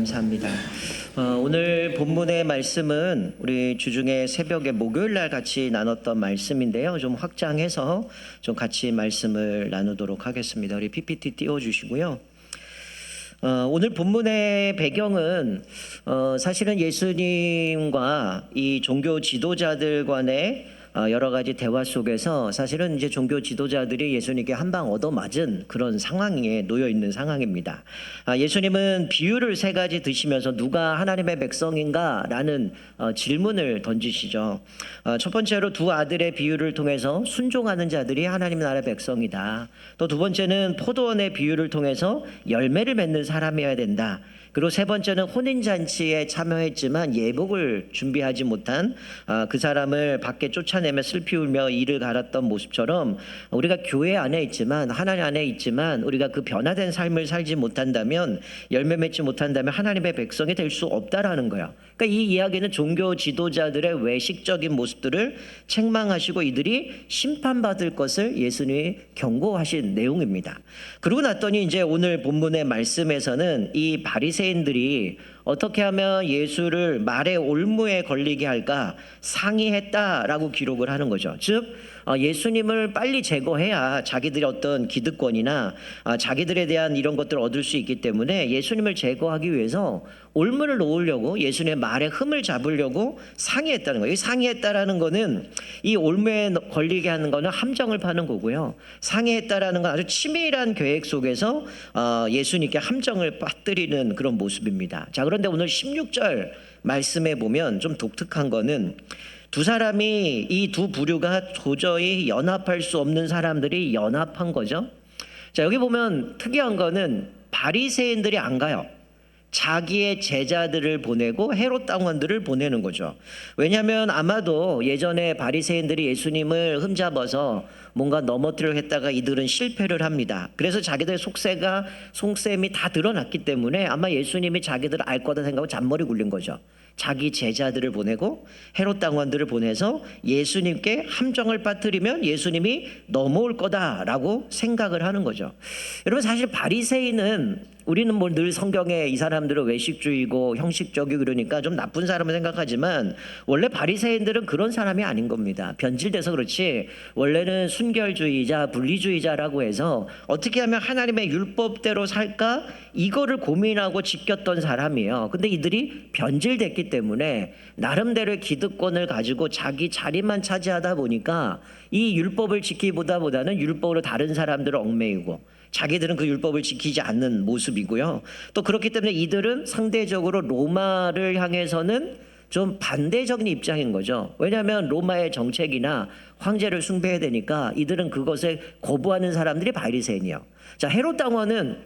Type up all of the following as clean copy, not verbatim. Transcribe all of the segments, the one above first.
감사합니다. 오늘 본문의 말씀은 우리 주중에 새벽에 목요일 날 같이 나눴던 말씀인데요. 좀 확장해서 좀 같이 말씀을 나누도록 하겠습니다. 우리 PPT 띄워주시고요. 오늘 본문의 배경은 사실은 예수님과 이 종교 지도자들 간의 여러 가지 대화 속에서 사실은 이제 종교 지도자들이 예수님께 한 방 얻어맞은 그런 상황에 놓여 있는 상황입니다. 예수님은 비유를 세 가지 드시면서 누가 하나님의 백성인가라는 질문을 던지시죠. 첫 번째로 두 아들의 비유를 통해서 순종하는 자들이 하나님 나라의 백성이다. 또 두 번째는 포도원의 비유를 통해서 열매를 맺는 사람이어야 된다. 그리고 세 번째는 혼인잔치에 참여했지만 예복을 준비하지 못한 그 사람을 밖에 쫓아내며 슬피 울며 이를 갈았던 모습처럼 우리가 교회 안에 있지만 하나님 안에 있지만 우리가 그 변화된 삶을 살지 못한다면 열매 맺지 못한다면 하나님의 백성이 될 수 없다라는 거예요. 그러니까 이 이야기는 종교 지도자들의 외식적인 모습들을 책망하시고 이들이 심판받을 것을 예수님이 경고하신 내용입니다. 그러고 났더니 이제 오늘 본문의 말씀에서는 이 바리새인들이 어떻게 하면 예수를 말의 올무에 걸리게 할까 상의했다라고 기록을 하는 거죠. 즉 예수님을 빨리 제거해야 자기들의 어떤 기득권이나 자기들에 대한 이런 것들을 얻을 수 있기 때문에 예수님을 제거하기 위해서 올무를 놓으려고 예수님의 말에 흠을 잡으려고 상의했다는 거예요. 이 상의했다라는 거는 이 올무에 걸리게 하는 거는 함정을 파는 거고요. 상의했다라는 건 아주 치밀한 계획 속에서 예수님께 함정을 빠뜨리는 그런 모습입니다. 자, 그런데 오늘 16절 말씀에 보면 좀 독특한 거는 두 사람이 이 두 부류가 도저히 연합할 수 없는 사람들이 연합한 거죠. 자, 여기 보면 특이한 거는 바리새인들이 안 가요. 자기의 제자들을 보내고 헤롯 당원들을 보내는 거죠. 왜냐하면 아마도 예전에 바리새인들이 예수님을 흠잡아서 뭔가 넘어뜨려 했다가 이들은 실패를 합니다. 그래서 자기들의 속셈이 다 드러났기 때문에 아마 예수님이 자기들을 알 거다 생각하고 잔머리 굴린 거죠. 자기 제자들을 보내고 헤롯 당원들을 보내서 예수님께 함정을 빠뜨리면 예수님이 넘어올 거다라고 생각을 하는 거죠. 여러분, 사실 바리새인은 우리는 뭐 늘 성경에 이 사람들은 외식주의고 형식적이고 그러니까 좀 나쁜 사람을 생각하지만 원래 바리새인들은 그런 사람이 아닌 겁니다. 변질돼서 그렇지 원래는 순결주의자, 분리주의자라고 해서 어떻게 하면 하나님의 율법대로 살까 이거를 고민하고 지켰던 사람이에요. 근데 이들이 변질됐기 때문에 나름대로의 기득권을 가지고 자기 자리만 차지하다 보니까 이 율법을 지키보다는 율법으로 다른 사람들을 얽매이고 자기들은 그 율법을 지키지 않는 모습이고요. 또 그렇기 때문에 이들은 상대적으로 로마를 향해서는 좀 반대적인 입장인 거죠. 왜냐하면 로마의 정책이나 황제를 숭배해야 되니까 이들은 그것을 거부하는 사람들이 바리새인이에요. 자, 헤롯 당원은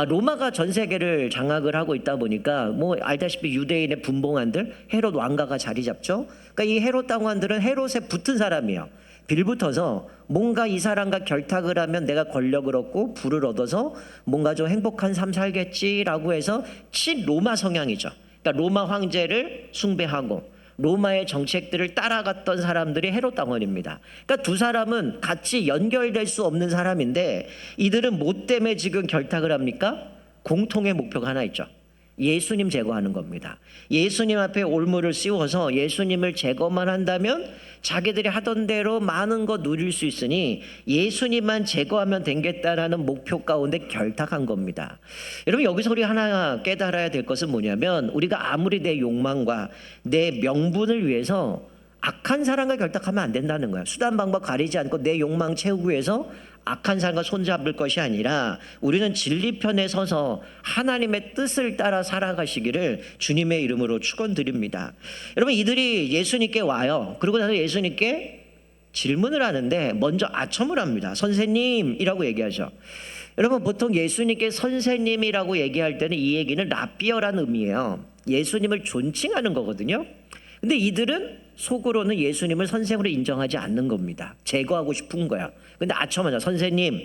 로마가 전 세계를 장악을 하고 있다 보니까 뭐 알다시피 유대인의 분봉안들 헤롯 왕가가 자리 잡죠. 그러니까 이 헤롯 당원들은 헤롯에 붙은 사람이에요. 빌붙어서 뭔가 이 사람과 결탁을 하면 내가 권력을 얻고 부를 얻어서 뭔가 좀 행복한 삶 살겠지라고 해서 친로마 성향이죠. 그러니까 로마 황제를 숭배하고 로마의 정책들을 따라갔던 사람들이 헤롯 당원입니다. 그러니까 두 사람은 같이 연결될 수 없는 사람인데 이들은 뭐 때문에 지금 결탁을 합니까? 공통의 목표가 하나 있죠. 예수님 제거하는 겁니다. 예수님 앞에 올무를 씌워서 예수님을 제거만 한다면 자기들이 하던 대로 많은 거 누릴 수 있으니 예수님만 제거하면 되겠다라는 목표 가운데 결탁한 겁니다. 여러분, 여기서 우리 하나 깨달아야 될 것은 뭐냐면 우리가 아무리 내 욕망과 내 명분을 위해서 악한 사람과 결탁하면 안 된다는 거야. 수단 방법 가리지 않고 내 욕망 채우기 위해서 악한 사람과 손잡을 것이 아니라 우리는 진리편에 서서 하나님의 뜻을 따라 살아가시기를 주님의 이름으로 축원드립니다. 여러분, 이들이 예수님께 와요. 그러고 나서 예수님께 질문을 하는데 먼저 아첨을 합니다. 선생님이라고 얘기하죠. 여러분, 보통 예수님께 선생님이라고 얘기할 때는 이 얘기는 라비어라는 의미예요. 예수님을 존칭하는 거거든요. 근데 이들은 속으로는 예수님을 선생으로 인정하지 않는 겁니다. 제거하고 싶은 거야. 근데 아첨하자. 선생님,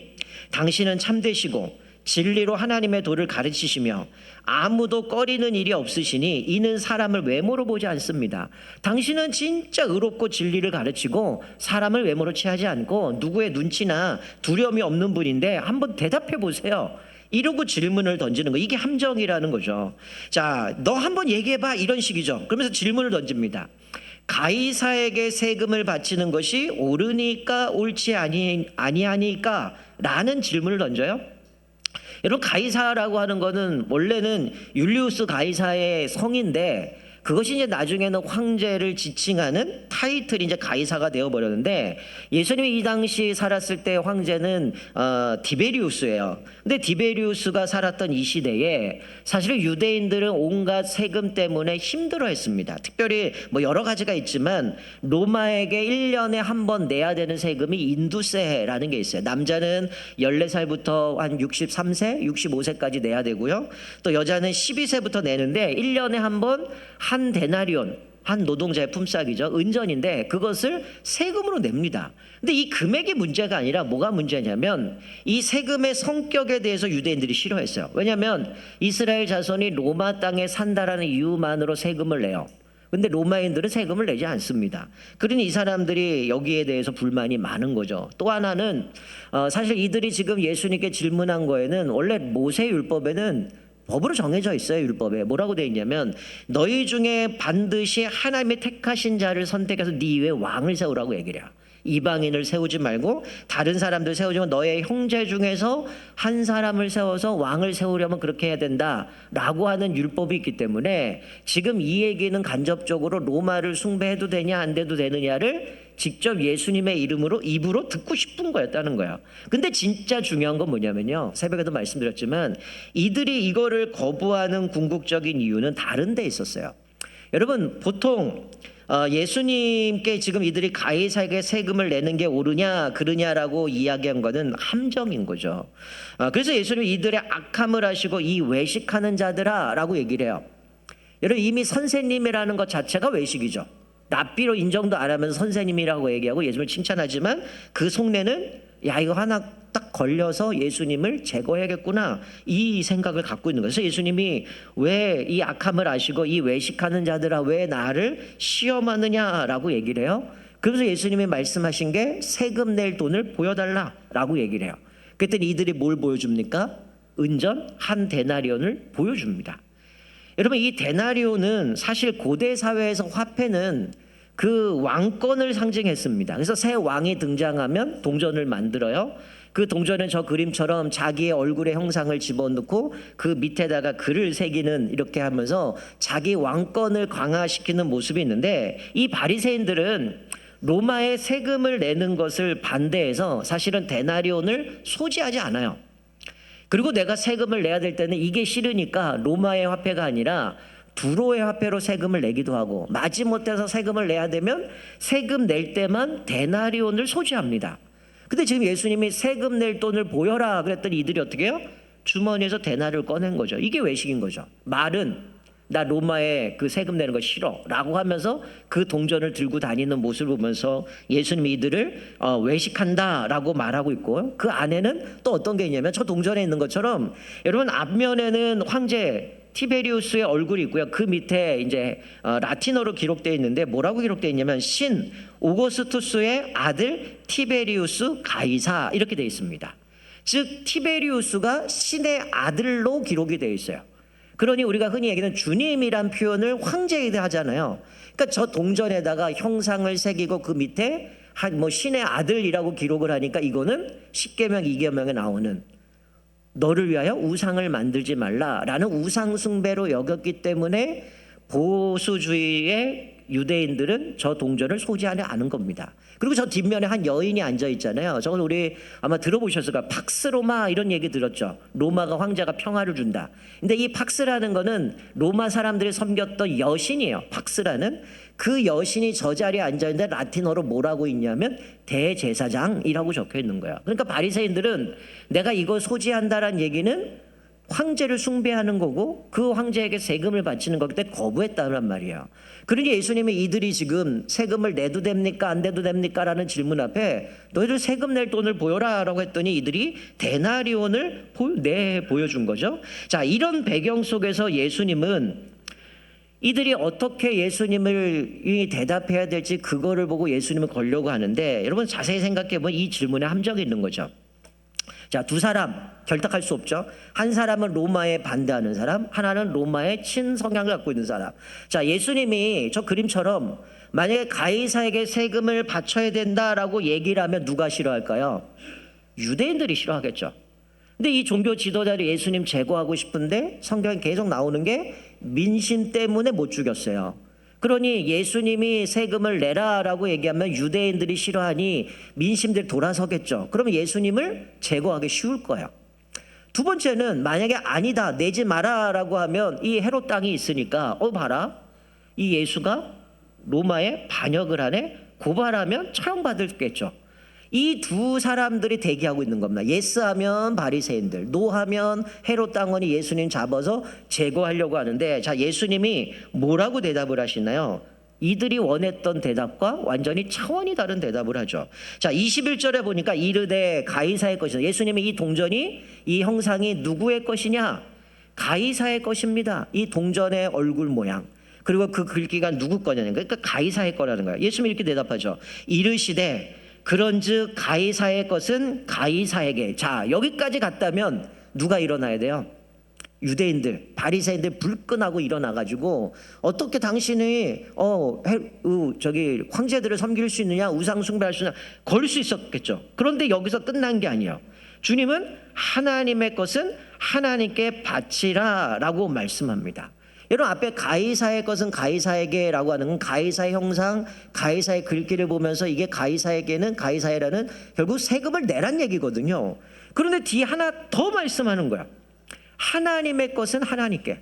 당신은 참되시고 진리로 하나님의 도를 가르치시며 아무도 꺼리는 일이 없으시니 이는 사람을 외모로 보지 않습니다. 당신은 진짜 의롭고 진리를 가르치고 사람을 외모로 취하지 않고 누구의 눈치나 두려움이 없는 분인데 한번 대답해 보세요. 이러고 질문을 던지는 거, 이게 함정이라는 거죠. 자, 너 한번 얘기해봐, 이런 식이죠. 그러면서 질문을 던집니다. 가이사에게 세금을 바치는 것이 옳으니까 옳지 아니하니까 라는 질문을 던져요. 여러분, 가이사라고 하는 거는 원래는 율리우스 가이사의 성인데 그것이 이제 나중에는 황제를 지칭하는 타이틀이 이제 가이사가 되어버렸는데, 예수님이 이 당시 살았을 때 황제는 디베리우스예요. 근데 디베리우스가 살았던 이 시대에 사실은 유대인들은 온갖 세금 때문에 힘들어했습니다. 특별히 뭐 여러 가지가 있지만 로마에게 1년에 한 번 내야 되는 세금이 인두세라는 게 있어요. 남자는 14살부터 한 63세, 65세까지 내야 되고요. 또 여자는 12세부터 내는데 1년에 한 번 한 데나리온, 한 노동자의 품삯이죠. 은전인데 그것을 세금으로 냅니다. 근데 이 금액이 문제가 아니라 뭐가 문제냐면 이 세금의 성격에 대해서 유대인들이 싫어했어요. 왜냐하면 이스라엘 자손이 로마 땅에 산다라는 이유만으로 세금을 내요. 근데 로마인들은 세금을 내지 않습니다. 그러니 이 사람들이 여기에 대해서 불만이 많은 거죠. 또 하나는 사실 이들이 지금 예수님께 질문한 거에는 원래 모세율법에는 법으로 정해져 있어요. 율법에 뭐라고 되어 있냐면 너희 중에 반드시 하나님의 택하신 자를 선택해서 네 위에 왕을 세우라고 얘기를 해요. 이방인을 세우지 말고 다른 사람들 세우지만 너의 형제 중에서 한 사람을 세워서 왕을 세우려면 그렇게 해야 된다라고 하는 율법이 있기 때문에 지금 이 얘기는 간접적으로 로마를 숭배해도 되냐 안 돼도 되느냐를 직접 예수님의 입으로 듣고 싶은 거였다는 거예요. 근데 진짜 중요한 건 뭐냐면요, 새벽에도 말씀드렸지만 이들이 이거를 거부하는 궁극적인 이유는 다른 데 있었어요. 여러분, 보통 예수님께 지금 이들이 가이사에게 세금을 내는 게 옳으냐 그르냐라고 이야기한 거는 함정인 거죠. 그래서 예수님이 이들의 악함을 아시고 이 외식하는 자들아 라고 얘기를 해요. 여러분, 이미 선생님이라는 것 자체가 외식이죠. 랍비로 인정도 안 하면서 선생님이라고 얘기하고 예수님을 칭찬하지만 그 속내는 야, 이거 하나 딱 걸려서 예수님을 제거해야겠구나, 이 생각을 갖고 있는 거예요. 그래서 예수님이 왜 이 악함을 아시고 이 외식하는 자들아 왜 나를 시험하느냐라고 얘기를 해요. 그래서 예수님이 말씀하신 게 세금 낼 돈을 보여달라라고 얘기를 해요. 그랬더니 이들이 뭘 보여줍니까? 은전 한 데나리온을 보여줍니다. 여러분, 이 데나리온은 사실 고대 사회에서 화폐는 그 왕권을 상징했습니다. 그래서 새 왕이 등장하면 동전을 만들어요. 그 동전은 저 그림처럼 자기의 얼굴의 형상을 집어넣고 그 밑에다가 글을 새기는, 이렇게 하면서 자기 왕권을 강화시키는 모습이 있는데, 이 바리새인들은 로마에 세금을 내는 것을 반대해서 사실은 데나리온을 소지하지 않아요. 그리고 내가 세금을 내야 될 때는 이게 싫으니까 로마의 화폐가 아니라 두로의 화폐로 세금을 내기도 하고, 마지못해서 세금을 내야 되면 세금 낼 때만 데나리온을 소지합니다. 근데 지금 예수님이 세금 낼 돈을 보여라 그랬더니 이들이 어떻게 해요? 주머니에서 데나리온을 꺼낸 거죠. 이게 외식인 거죠. 말은 나 로마에 그 세금 내는 거 싫어 라고 하면서 그 동전을 들고 다니는 모습을 보면서 예수님이 이들을 외식한다 라고 말하고 있고, 그 안에는 또 어떤 게 있냐면 저 동전에 있는 것처럼 여러분, 앞면에는 황제 티베리우스의 얼굴이 있고요. 그 밑에 이제 라틴어로 기록되어 있는데 뭐라고 기록되어 있냐면 신 오거스투스의 아들 티베리우스 가이사, 이렇게 되어 있습니다. 즉 티베리우스가 신의 아들로 기록이 되어 있어요. 그러니 우리가 흔히 얘기하는 주님이란 표현을 황제에게 하잖아요. 그러니까 저 동전에다가 형상을 새기고 그 밑에 뭐 신의 아들이라고 기록을 하니까 이거는 십계명 2계명에 나오는 너를 위하여 우상을 만들지 말라라는 우상 숭배로 여겼기 때문에 보수주의의 유대인들은 저 동전을 소지하지 않은 겁니다. 그리고 저 뒷면에 한 여인이 앉아 있잖아요. 저건 우리 아마 들어보셨을 거예요. 팍스 로마, 이런 얘기 들었죠. 로마가 황제가 평화를 준다. 근데 이 팍스라는 거는 로마 사람들이 섬겼던 여신이에요. 팍스라는 그 여신이 저 자리에 앉아 있는데 라틴어로 뭐라고 있냐면 대제사장이라고 적혀 있는 거예요. 그러니까 바리새인들은 내가 이거 소지한다라는 얘기는 황제를 숭배하는 거고 그 황제에게 세금을 바치는 거기 때문에 거부했다는 말이에요. 그러니 예수님이 이들이 지금 세금을 내도 됩니까 안 내도 됩니까 라는 질문 앞에 너희들 세금 낼 돈을 보여라 라고 했더니 이들이 데나리온을 보여준 거죠. 자, 이런 배경 속에서 예수님은 이들이 어떻게 예수님을 대답해야 될지 그거를 보고 예수님을 걸려고 하는데, 여러분 자세히 생각해 보면 이 질문에 함정이 있는 거죠. 자, 두 사람 결탁할 수 없죠. 한 사람은 로마에 반대하는 사람, 하나는 로마의 친성향을 갖고 있는 사람. 자, 예수님이 저 그림처럼 만약에 가이사에게 세금을 바쳐야 된다라고 얘기를 하면 누가 싫어할까요? 유대인들이 싫어하겠죠. 근데 이 종교 지도자를 예수님 제거하고 싶은데 성경에 계속 나오는 게 민심 때문에 못 죽였어요. 그러니 예수님이 세금을 내라라고 얘기하면 유대인들이 싫어하니 민심들이 돌아서겠죠. 그러면 예수님을 제거하기 쉬울 거예요. 두 번째는 만약에 아니다, 내지 마라라고 하면 이 헤롯 땅이 있으니까 봐라, 이 예수가 로마에 반역을 하네, 고발하면 처형받을겠죠. 이 두 사람들이 대기하고 있는 겁니다. 예스하면 바리새인들, 노하면 헤롯 당원이 예수님 잡아서 제거하려고 하는데, 자, 예수님이 뭐라고 대답을 하시나요? 이들이 원했던 대답과 완전히 차원이 다른 대답을 하죠. 자, 21절에 보니까 이르되 가이사의 것이다. 예수님이 이 동전이, 이 형상이 누구의 것이냐? 가이사의 것입니다. 이 동전의 얼굴 모양, 그리고 그 글귀가 누구 거냐는 거예요. 그러니까 가이사의 거라는 거예요. 예수님이 이렇게 대답하죠. 이르시되 그런즉 가이사의 것은 가이사에게. 자, 여기까지 갔다면 누가 일어나야 돼요? 유대인들, 바리새인들 불끈하고 일어나가지고 어떻게 당신이 저기 황제들을 섬길 수 있느냐, 우상 숭배할 수 있느냐 걸 수 있었겠죠. 그런데 여기서 끝난 게 아니에요. 주님은 하나님의 것은 하나님께 바치라라고 말씀합니다. 여러분, 앞에 가이사의 것은 가이사에게라고 하는 건 가이사의 형상, 가이사의 글귀를 보면서 이게 가이사에게는 가이사라는 결국 세금을 내란 얘기거든요. 그런데 뒤에 하나 더 말씀하는 거야. 하나님의 것은 하나님께.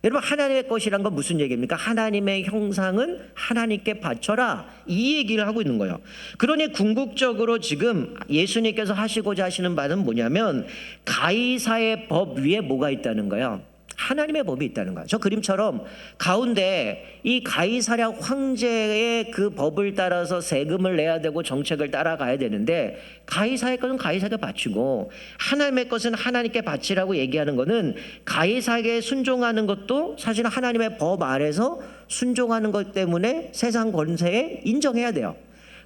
여러분, 하나님의 것이란 건 무슨 얘기입니까? 하나님의 형상은 하나님께 바쳐라, 이 얘기를 하고 있는 거예요. 그러니 궁극적으로 지금 예수님께서 하시고자 하시는 바는 뭐냐면 가이사의 법 위에 뭐가 있다는 거예요? 하나님의 법이 있다는 거예요. 저 그림처럼 가운데 이 가이사랴 황제의 그 법을 따라서 세금을 내야 되고 정책을 따라가야 되는데, 가이사의 것은 가이사에게 바치고 하나님의 것은 하나님께 바치라고 얘기하는 것은 가이사에게 순종하는 것도 사실 하나님의 법 아래서 순종하는 것 때문에 세상 권세에 인정해야 돼요.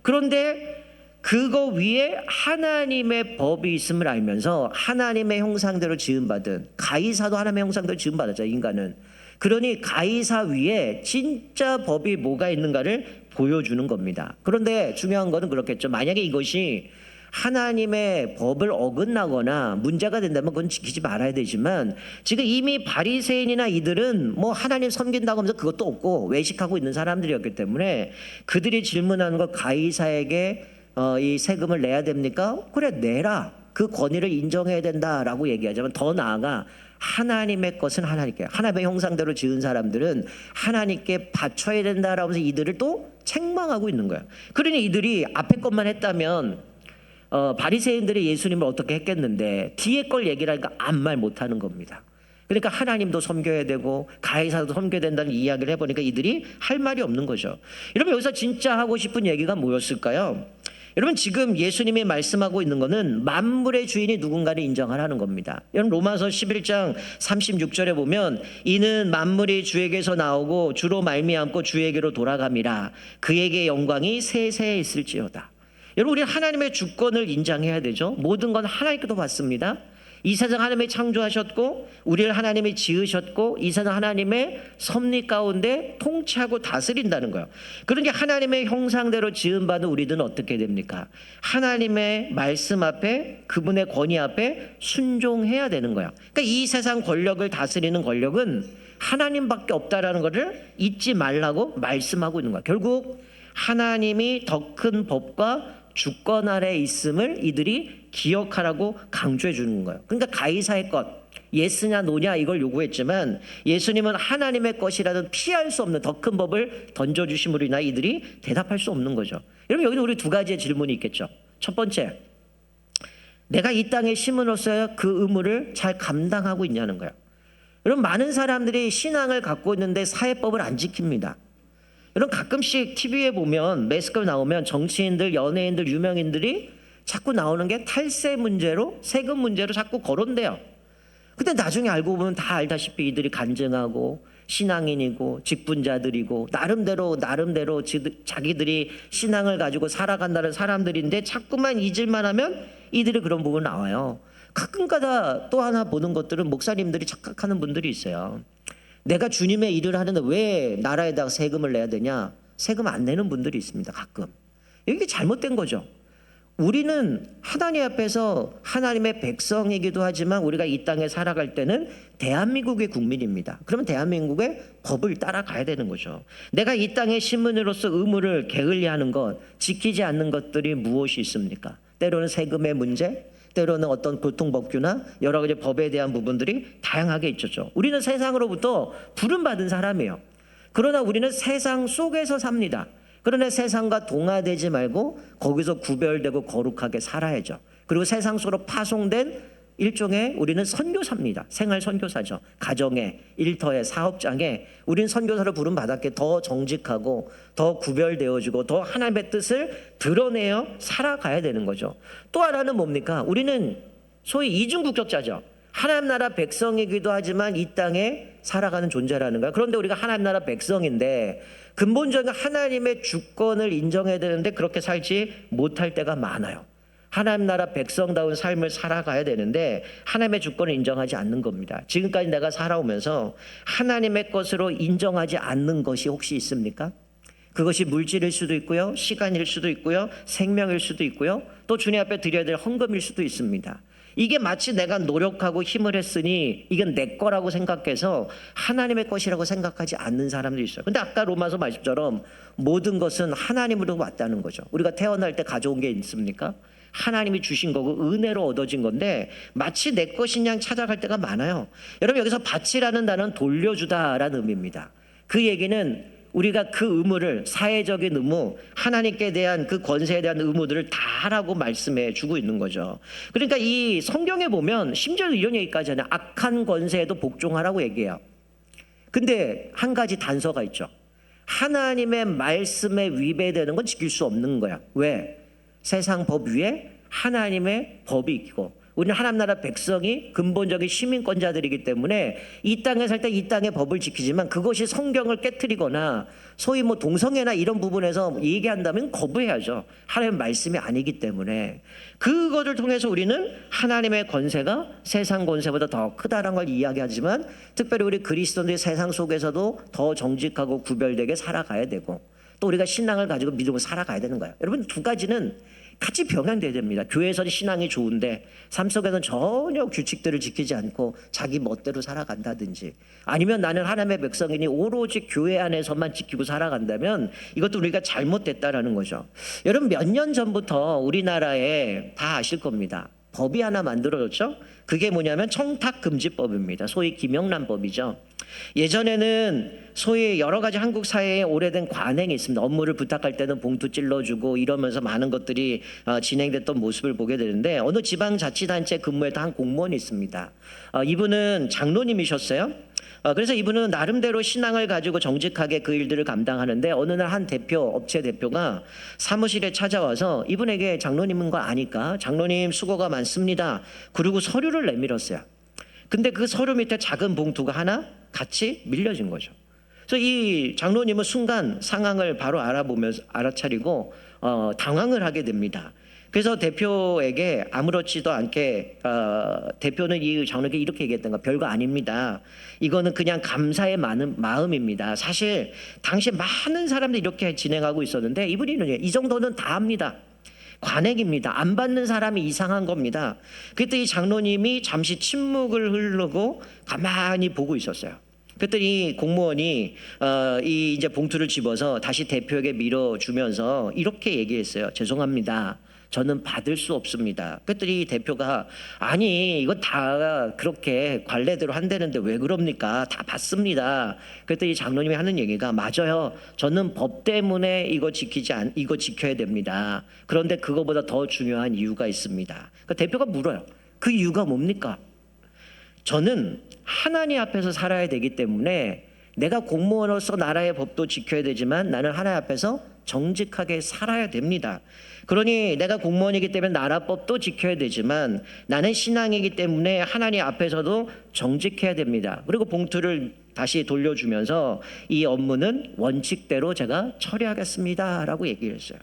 그런데 그거 위에 하나님의 법이 있음을 알면서 하나님의 형상대로 지음받은, 가이사도 하나님의 형상대로 지음받았죠, 인간은. 그러니 가이사 위에 진짜 법이 뭐가 있는가를 보여주는 겁니다. 그런데 중요한 거는 그렇겠죠. 만약에 이것이 하나님의 법을 어긋나거나 문제가 된다면 그건 지키지 말아야 되지만, 지금 이미 바리새인이나 이들은 뭐 하나님 섬긴다고 하면서 그것도 없고 외식하고 있는 사람들이었기 때문에 그들이 질문하는 것, 가이사에게 이 세금을 내야 됩니까? 그래, 내라. 그 권위를 인정해야 된다라고 얘기하자면, 더 나아가 하나님의 것은 하나님께, 하나님의 형상대로 지은 사람들은 하나님께 바쳐야 된다라고 해서 이들을 또 책망하고 있는 거예요. 그러니 이들이 앞에 것만 했다면 바리새인들이 예수님을 어떻게 했겠는데, 뒤에 걸 얘기를 하니까 아무 말 못하는 겁니다. 그러니까 하나님도 섬겨야 되고 가이사도 섬겨야 된다는 이야기를 해보니까 이들이 할 말이 없는 거죠. 여러분, 여기서 진짜 하고 싶은 얘기가 뭐였을까요? 여러분, 지금 예수님이 말씀하고 있는 것은 만물의 주인이 누군가를 인정하라는 겁니다. 여러분, 로마서 11장 36절에 보면 이는 만물이 주에게서 나오고 주로 말미암고 주에게로 돌아감이라 그에게 영광이 세세에 있을지어다. 여러분, 우리는 하나님의 주권을 인정해야 되죠. 모든 건 하나님께도 받습니다. 이 세상 하나님이 창조하셨고 우리를 하나님이 지으셨고 이 세상 하나님의 섭리 가운데 통치하고 다스린다는 거예요. 그러니 하나님의 형상대로 지음받은 우리들은 어떻게 됩니까? 하나님의 말씀 앞에, 그분의 권위 앞에 순종해야 되는 거예요. 그러니까 이 세상 권력을 다스리는 권력은 하나님밖에 없다라는 것을 잊지 말라고 말씀하고 있는 거예요. 결국 하나님이 더 큰 법과 주권 아래 있음을 이들이 기억하라고 강조해 주는 거예요. 그러니까 가이사의 것, 예스냐 노냐 이걸 요구했지만 예수님은 하나님의 것이라는 피할 수 없는 더 큰 법을 던져주심으로 인하여 이들이 대답할 수 없는 거죠. 여러분, 여기는 우리 두 가지의 질문이 있겠죠. 첫 번째, 내가 이 땅에 심으로써 그 의무를 잘 감당하고 있냐는 거예요. 여러분, 많은 사람들이 신앙을 갖고 있는데 사회법을 안 지킵니다. 여러분, 가끔씩 TV에 보면 매스컴 나오면 정치인들, 연예인들, 유명인들이 자꾸 나오는 게 탈세 문제로, 세금 문제로 자꾸 거론돼요. 근데 나중에 알고 보면 다 알다시피 이들이 간증하고 신앙인이고 직분자들이고 나름대로 자기들이 신앙을 가지고 살아간다는 사람들인데 자꾸만 잊을만 하면 이들이 그런 부분 나와요. 가끔가다 또 하나 보는 것들은 목사님들이 착각하는 분들이 있어요. 내가 주님의 일을 하는데 왜 나라에다가 세금을 내야 되냐? 세금 안 내는 분들이 있습니다. 가끔. 이게 잘못된 거죠. 우리는 하나님 앞에서 하나님의 백성이기도 하지만 우리가 이 땅에 살아갈 때는 대한민국의 국민입니다. 그러면 대한민국의 법을 따라가야 되는 거죠. 내가 이 땅의 시민으로서 의무를 게을리하는 것, 지키지 않는 것들이 무엇이 있습니까? 때로는 세금의 문제, 때로는 어떤 교통법규나 여러 가지 법에 대한 부분들이 다양하게 있죠. 우리는 세상으로부터 부름받은 사람이에요. 그러나 우리는 세상 속에서 삽니다. 그러나 세상과 동화되지 말고 거기서 구별되고 거룩하게 살아야죠. 그리고 세상 속으로 파송된 일종의 우리는 선교사입니다. 생활 선교사죠. 가정에, 일터에, 사업장에 우리는 선교사를 부름받았기에 더 정직하고 더 구별되어지고 더 하나님의 뜻을 드러내어 살아가야 되는 거죠. 또 하나는 뭡니까? 우리는 소위 이중국적자죠. 하나님 나라 백성이기도 하지만 이 땅에 살아가는 존재라는 거야. 그런데 우리가 하나님 나라 백성인데 근본적인 하나님의 주권을 인정해야 되는데 그렇게 살지 못할 때가 많아요. 하나님 나라 백성다운 삶을 살아가야 되는데 하나님의 주권을 인정하지 않는 겁니다. 지금까지 내가 살아오면서 하나님의 것으로 인정하지 않는 것이 혹시 있습니까? 그것이 물질일 수도 있고요, 시간일 수도 있고요, 생명일 수도 있고요, 또 주님 앞에 드려야 될 헌금일 수도 있습니다. 이게 마치 내가 노력하고 힘을 했으니 이건 내 거라고 생각해서 하나님의 것이라고 생각하지 않는 사람들이 있어요. 근데 아까 로마서 말씀처럼 모든 것은 하나님으로 왔다는 거죠. 우리가 태어날 때 가져온 게 있습니까? 하나님이 주신 거고 은혜로 얻어진 건데 마치 내 것인 양 찾아갈 때가 많아요. 여러분 여기서 바치라는 단어는 돌려주다라는 의미입니다. 그 얘기는 우리가 그 의무를, 사회적인 의무, 하나님께 대한 그 권세에 대한 의무들을 다 하라고 말씀해 주고 있는 거죠. 그러니까 이 성경에 보면 심지어 이런 얘기까지 하네요. 악한 권세에도 복종하라고 얘기해요. 근데 한 가지 단서가 있죠. 하나님의 말씀에 위배되는 건 지킬 수 없는 거야. 왜? 세상 법 위에 하나님의 법이 있고 우리는 하나님 나라 백성이 근본적인 시민권자들이기 때문에 이 땅에 살 때 이 땅의 법을 지키지만 그것이 성경을 깨트리거나 소위 뭐 동성애나 이런 부분에서 얘기한다면 거부해야죠. 하나님의 말씀이 아니기 때문에 그것을 통해서 우리는 하나님의 권세가 세상 권세보다 더 크다는 걸 이야기하지만 특별히 우리 그리스도인들이 세상 속에서도 더 정직하고 구별되게 살아가야 되고 또 우리가 신앙을 가지고 믿음을 살아가야 되는 거예요. 여러분 두 가지는 같이 병행돼야 됩니다. 교회에서는 신앙이 좋은데 삶 속에서는 전혀 규칙들을 지키지 않고 자기 멋대로 살아간다든지 아니면 나는 하나님의 백성이니 오로지 교회 안에서만 지키고 살아간다면 이것도 우리가 잘못됐다라는 거죠. 여러분 몇 년 전부터 우리나라에 다 아실 겁니다. 법이 하나 만들어졌죠. 그게 뭐냐면 청탁금지법입니다. 소위 김영란법이죠. 예전에는 소위 여러 가지 한국 사회에 오래된 관행이 있습니다. 업무를 부탁할 때는 봉투 찔러주고 이러면서 많은 것들이 진행됐던 모습을 보게 되는데 어느 지방자치단체 근무했던 한 공무원이 있습니다. 이분은 장로님이셨어요. 그래서 이분은 나름대로 신앙을 가지고 정직하게 그 일들을 감당하는데 어느 날 한 업체 대표가 사무실에 찾아와서 이분에게 장로님인 거 아니까 장로님 수고가 많습니다. 그리고 서류를 내밀었어요. 근데 그 서류 밑에 작은 봉투가 하나 같이 밀려진 거죠. 그래서 이 장로님은 순간 상황을 바로 알아차리고 당황을 하게 됩니다. 그래서 대표에게 아무렇지도 않게 대표는 이 장로에게 이렇게 얘기했던 거예요. 별거 아닙니다. 이거는 그냥 감사의 마음입니다. 사실 당시 많은 사람들이 이렇게 진행하고 있었는데 이분이 이 정도는 다 합니다. 관행입니다. 안 받는 사람이 이상한 겁니다. 그때 이 장로님이 잠시 침묵을 흐르고 가만히 보고 있었어요. 그랬더니 공무원이 이 이제 봉투를 집어서 다시 대표에게 밀어주면서 이렇게 얘기했어요. 죄송합니다. 저는 받을 수 없습니다. 그랬더니 대표가 아니 이거 다 그렇게 관례대로 한다는데 왜 그럽니까? 다 받습니다. 그랬더니 장로님이 하는 얘기가 맞아요. 저는 법 때문에 이거 지켜야 됩니다. 그런데 그거보다 더 중요한 이유가 있습니다. 그러니까 대표가 물어요. 그 이유가 뭡니까? 저는 하나님 앞에서 살아야 되기 때문에 내가 공무원으로서 나라의 법도 지켜야 되지만 나는 하나님 앞에서 정직하게 살아야 됩니다. 그러니 내가 공무원이기 때문에 나라법도 지켜야 되지만 나는 신앙이기 때문에 하나님 앞에서도 정직해야 됩니다. 그리고 봉투를 다시 돌려주면서 이 업무는 원칙대로 제가 처리하겠습니다라고 얘기를 했어요.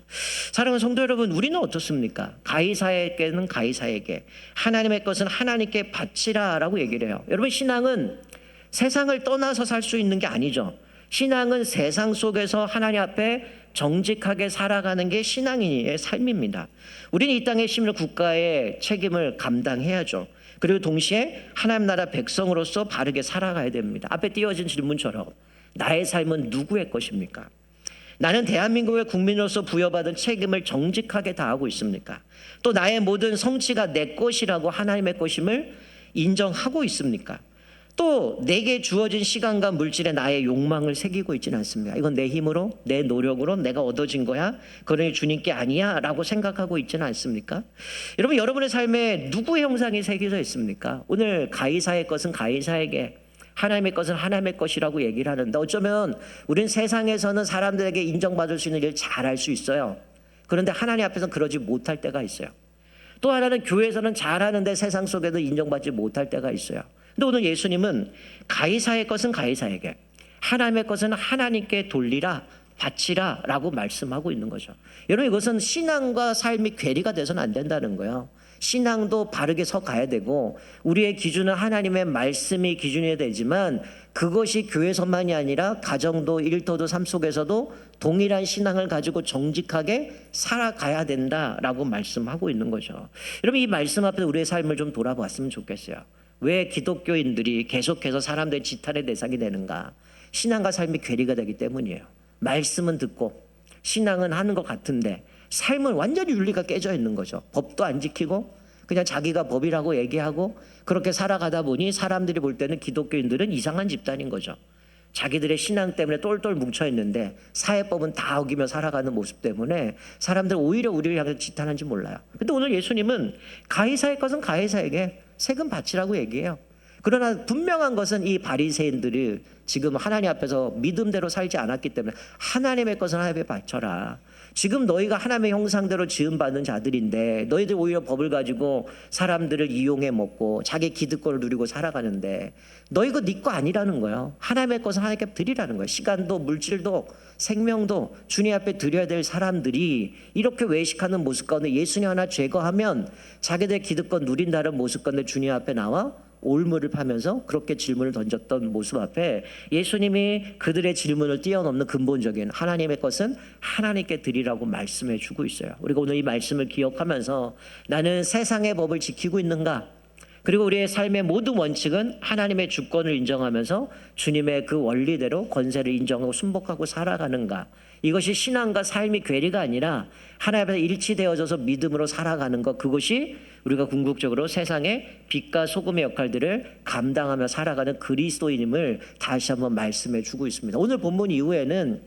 사랑하는 성도 여러분, 우리는 어떻습니까? 가이사에게는 가이사에게, 하나님의 것은 하나님께 바치라라고 얘기를 해요. 여러분, 신앙은 세상을 떠나서 살 수 있는 게 아니죠. 신앙은 세상 속에서 하나님 앞에 정직하게 살아가는 게 신앙인의 삶입니다. 우리는 이 땅에 심는 국가의 책임을 감당해야죠. 그리고 동시에 하나님 나라 백성으로서 바르게 살아가야 됩니다. 앞에 띄어진 질문처럼 나의 삶은 누구의 것입니까? 나는 대한민국의 국민으로서 부여받은 책임을 정직하게 다하고 있습니까? 또 나의 모든 성취가 내 것이라고 하나님의 것임을 인정하고 있습니까? 또 내게 주어진 시간과 물질에 나의 욕망을 새기고 있지는 않습니다. 이건 내 힘으로, 내 노력으로 내가 얻어진 거야, 그러니 주님께 아니야 라고 생각하고 있지는 않습니까? 여러분, 여러분의 삶에 누구의 형상이 새겨져 있습니까? 오늘 가이사의 것은 가이사에게, 하나님의 것은 하나님의 것이라고 얘기를 하는데, 어쩌면 우린 세상에서는 사람들에게 인정받을 수 있는 일을 잘할 수 있어요. 그런데 하나님 앞에서는 그러지 못할 때가 있어요. 또 하나는 교회에서는 잘하는데 세상 속에도 인정받지 못할 때가 있어요. 근데 오늘 예수님은 가이사의 것은 가이사에게, 하나님의 것은 하나님께 돌리라, 바치라 라고 말씀하고 있는 거죠. 여러분, 이것은 신앙과 삶이 괴리가 돼서는 안 된다는 거예요. 신앙도 바르게 서 가야 되고, 우리의 기준은 하나님의 말씀이 기준이 되지만, 그것이 교회선만이 아니라 가정도 일터도 삶 속에서도 동일한 신앙을 가지고 정직하게 살아가야 된다라고 말씀하고 있는 거죠. 여러분, 이 말씀 앞에서 우리의 삶을 좀 돌아봤으면 좋겠어요. 왜 기독교인들이 계속해서 사람들의 지탄의 대상이 되는가? 신앙과 삶이 괴리가 되기 때문이에요. 말씀은 듣고 신앙은 하는 것 같은데 삶은 완전히 윤리가 깨져 있는 거죠. 법도 안 지키고 그냥 자기가 법이라고 얘기하고 그렇게 살아가다 보니 사람들이 볼 때는 기독교인들은 이상한 집단인 거죠. 자기들의 신앙 때문에 똘똘 뭉쳐있는데 사회법은 다 어기며 살아가는 모습 때문에 사람들은 오히려 우리를 향해서 지탄하는지 몰라요. 근데 오늘 예수님은 가이사의 것은 가이사에게 세금 바치라고 얘기해요. 그러나 분명한 것은 이 바리새인들이 지금 하나님 앞에서 믿음대로 살지 않았기 때문에 하나님의 것은 하나님께 바쳐라. 지금 너희가 하나님의 형상대로 지음받은 자들인데 너희들 오히려 법을 가지고 사람들을 이용해 먹고 자기 기득권을 누리고 살아가는데 너희 이거 네 거 아니라는 거예요. 하나님의 것은 하나님께 드리라는 거예요. 시간도 물질도 생명도 주님 앞에 드려야 될 사람들이 이렇게 외식하는 모습 가운데 예수님 하나 제거하면 자기들 기득권 누린다는 모습 가운데 주님 앞에 나와 올무를 파면서 그렇게 질문을 던졌던 모습 앞에 예수님이 그들의 질문을 뛰어넘는 근본적인 하나님의 것은 하나님께 드리라고 말씀해 주고 있어요. 우리가 오늘 이 말씀을 기억하면서 나는 세상의 법을 지키고 있는가? 그리고 우리의 삶의 모든 원칙은 하나님의 주권을 인정하면서 주님의 그 원리대로 권세를 인정하고 순복하고 살아가는가? 이것이 신앙과 삶이 괴리가 아니라 하나님 앞에서 일치되어져서 믿음으로 살아가는 것, 그것이 우리가 궁극적으로 세상의 빛과 소금의 역할들을 감당하며 살아가는 그리스도인임을 다시 한번 말씀해 주고 있습니다. 오늘 본문 이후에는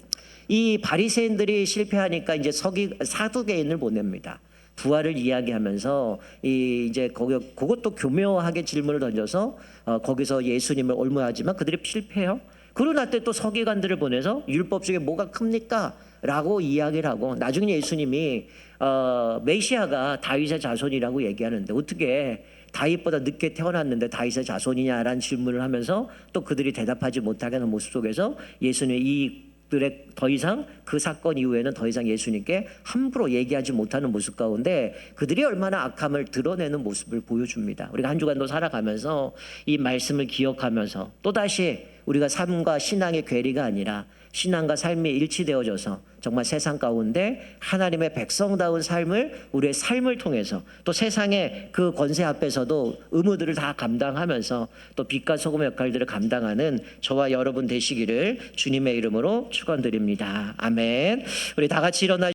이 바리새인들이 실패하니까 이제 사두개인을 보냅니다. 부활을 이야기하면서 이제 그것도 교묘하게 질문을 던져서 거기서 예수님을 올무하지만 그들이 실패해요. 그러나 또 서기관들을 보내서 율법 중에 뭐가 큽니까? 라고 이야기를 하고 나중에 예수님이 메시아가 다윗의 자손이라고 얘기하는데 어떻게 다윗보다 늦게 태어났는데 다윗의 자손이냐라는 질문을 하면서 또 그들이 대답하지 못하게 하는 모습 속에서 예수님이 들의 더 이상 그 사건 이후에는 더 이상 예수님께 함부로 얘기하지 못하는 모습 가운데 그들이 얼마나 악함을 드러내는 모습을 보여줍니다. 우리가 한 주간도 살아가면서 이 말씀을 기억하면서 또다시 우리가 삶과 신앙의 괴리가 아니라 신앙과 삶이 일치되어져서 정말 세상 가운데 하나님의 백성다운 삶을 우리의 삶을 통해서 또 세상의 그 권세 앞에서도 의무들을 다 감당하면서 또 빛과 소금의 역할들을 감당하는 저와 여러분 되시기를 주님의 이름으로 축원드립니다. 아멘. 우리 다 같이 일어나